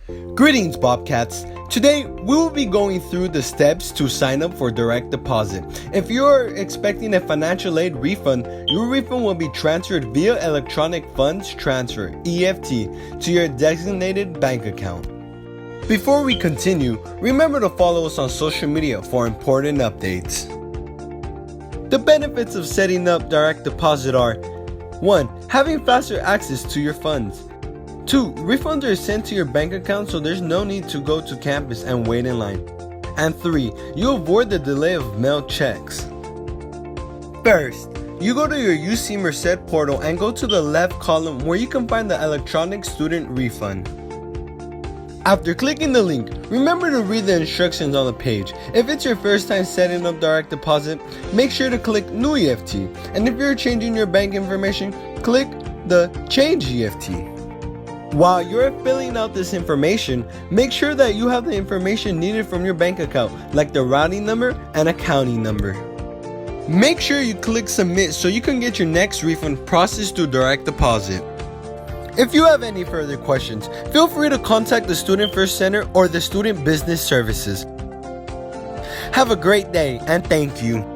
Greetings, Bobcats. Today, we will be going through the steps to sign up for direct deposit. If you're expecting a financial aid refund, your refund will be transferred via Electronic Funds Transfer, EFT, to your designated bank account. Before we continue, remember to follow us on social media for important updates. The benefits of setting up direct deposit are 1. Having faster access to your funds. 2. Refunds are sent to your bank account, so there's no need to go to campus and wait in line. And 3. You avoid the delay of mailed checks. First, you go to your UC MERCED portal and go to the left column where you can find the Electronic Student Refund. After clicking the link, remember to read the instructions on the page. If it's your first time setting up direct deposit, make sure to click New EFT. And if you're changing your bank information, click the Change EFT. While you're filling out this information, make sure that you have the information needed from your bank account, like the routing number and accounting number. Make sure you click Submit so you can get your next refund processed through direct deposit. If you have any further questions, feel free to contact the Student First Center or the Student Business Services. Have a great day and thank you.